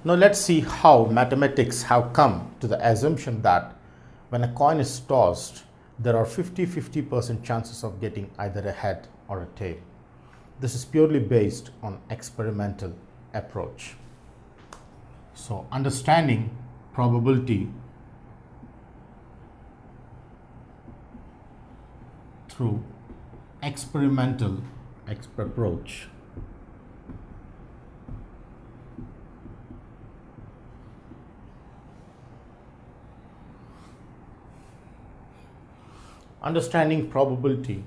Now let's see how mathematics have come to the assumption that when a coin is tossed, there are 50-50% chances of getting either a head or a tail. This is purely based on experimental approach. So understanding probability through experimental approach. Understanding probability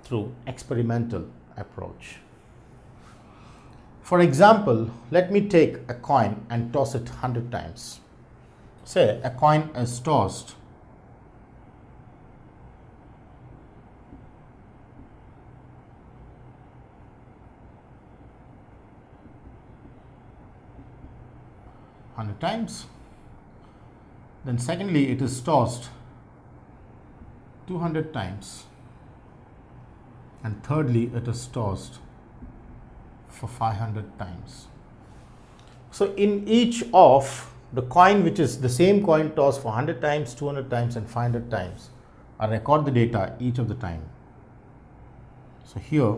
through experimental approach. For example, let me take a coin and toss it 100 times. Say a coin is tossed times. Then secondly, it is tossed 200 times. And thirdly, it is tossed for 500 times. So in each of the coin, which is the same coin tossed for 100 times, 200 times and 500 times, I record the data each of the time. So here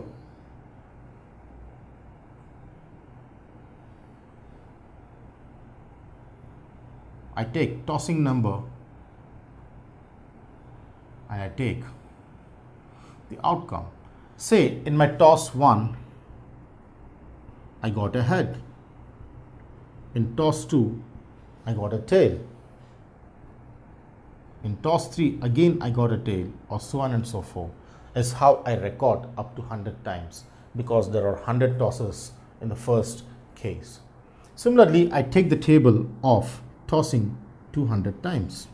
I take tossing number and I take the outcome. Say in my toss 1, I got a head. In toss 2, I got a tail. In toss 3, again I got a tail, or so on and so forth. Is how I record up to 100 times, because there are 100 tosses in the first case. Similarly, I take the table of tossing 200 times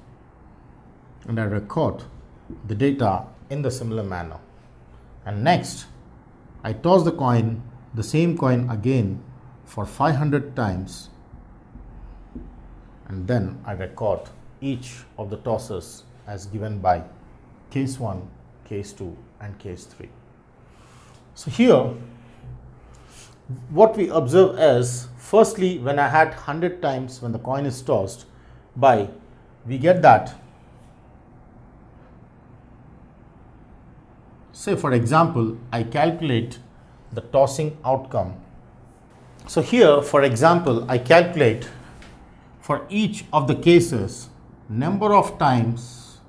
and I record the data in the similar manner. And next, I toss the same coin again for 500 times, and then I record each of the tosses as given by case 1, case 2 and case 3. So here what we observe is, firstly, when I had 100 times when the coin is tossed, we get that, say for example, I calculate the tossing outcome. So here, for example, I calculate for each of the cases number of times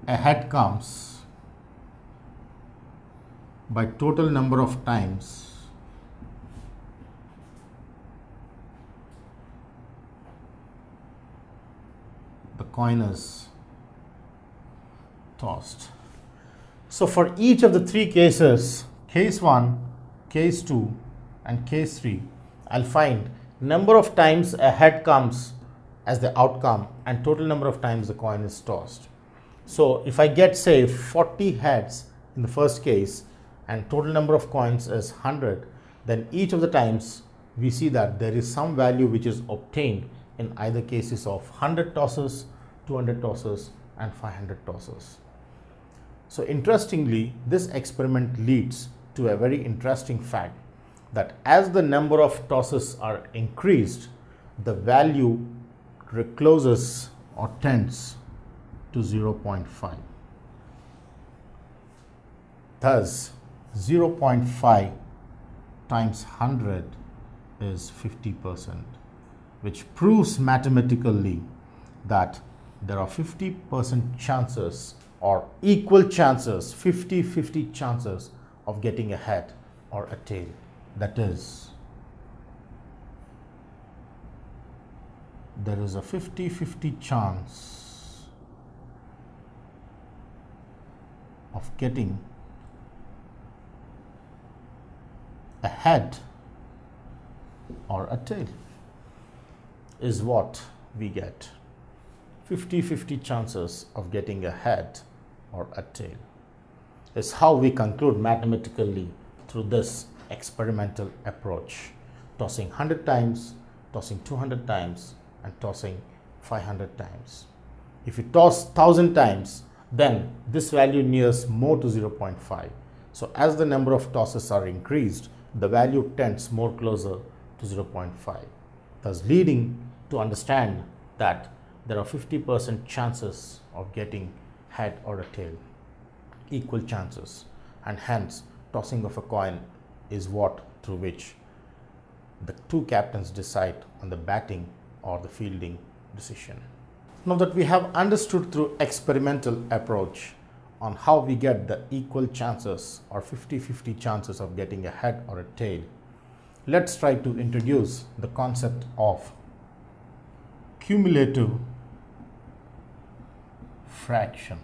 a head comes by total number of times the coin is tossed. So for each of the three cases, case 1, case 2 and case 3, I'll find number of times a head comes as the outcome and total number of times the coin is tossed. So if I get, say, 40 heads in the first case and total number of coins is 100, then each of the times we see that there is some value which is obtained in either cases of 100 tosses, 200 tosses and 500 tosses. So interestingly, this experiment leads to a very interesting fact that as the number of tosses are increased, the value closes or tends to 0.5. Thus, 0.5 times 100 is 50%, which proves mathematically that there are 50% chances or equal chances, 50-50 chances of getting a head or a tail. That is, there is a 50-50 chance of getting a head or a tail is what we get. 50-50 chances of getting a head or a tail is how we conclude mathematically through this experimental approach, tossing 100 times, tossing 200 times and tossing 500 times. If you toss 1000 times, then this value nears more to 0.5. So as the number of tosses are increased, the value tends more closer to 0.5, thus leading to understand that there are 50% chances of getting head or a tail, equal chances, and hence tossing of a coin is what through which the two captains decide on the batting or the fielding decision. Now that we have understood through experimental approach on how we get the equal chances or 50-50 chances of getting a head or a tail, let's try to introduce the concept of cumulative fraction.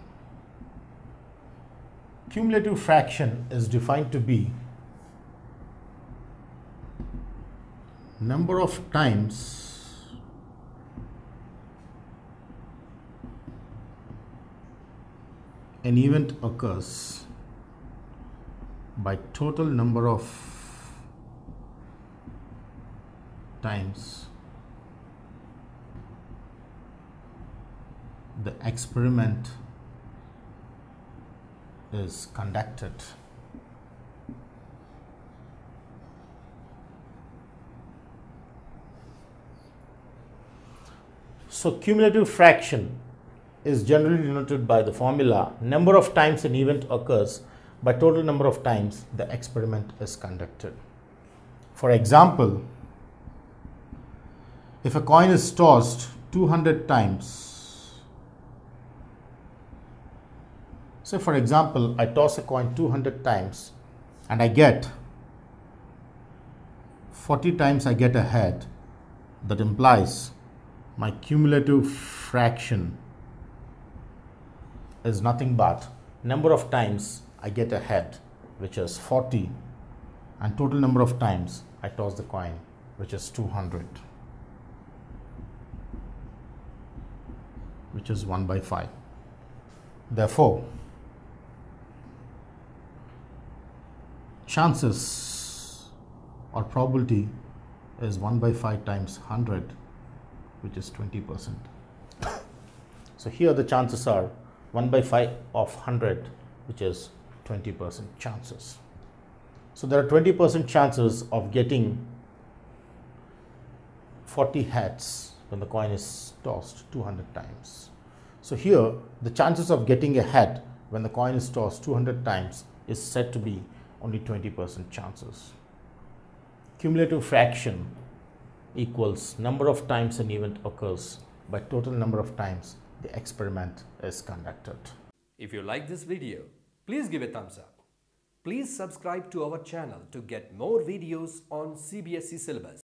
Cumulative fraction is defined to be number of times an event occurs by total number of times the experiment is conducted. So cumulative fraction is generally denoted by the formula number of times an event occurs by total number of times the experiment is conducted. For example, if a coin is tossed 200 times, so for example, I toss a coin 200 times and I get 40 times I get a head, that implies my cumulative fraction is nothing but number of times I get a head, which is 40, and total number of times I toss the coin, which is 200, which is 1/5. Therefore, chances or probability is 1/5 times 100, which is 20%. So here the chances are 1/5 of 100, which is 20% chances. So there are 20% chances of getting 40 heads when the coin is tossed 200 times. So here the chances of getting a head when the coin is tossed 200 times is said to be only 20% chances. Cumulative fraction equals number of times an event occurs by total number of times the experiment is conducted. If you like this video, please give a thumbs up. Please subscribe to our channel to get more videos on CBSE syllabus.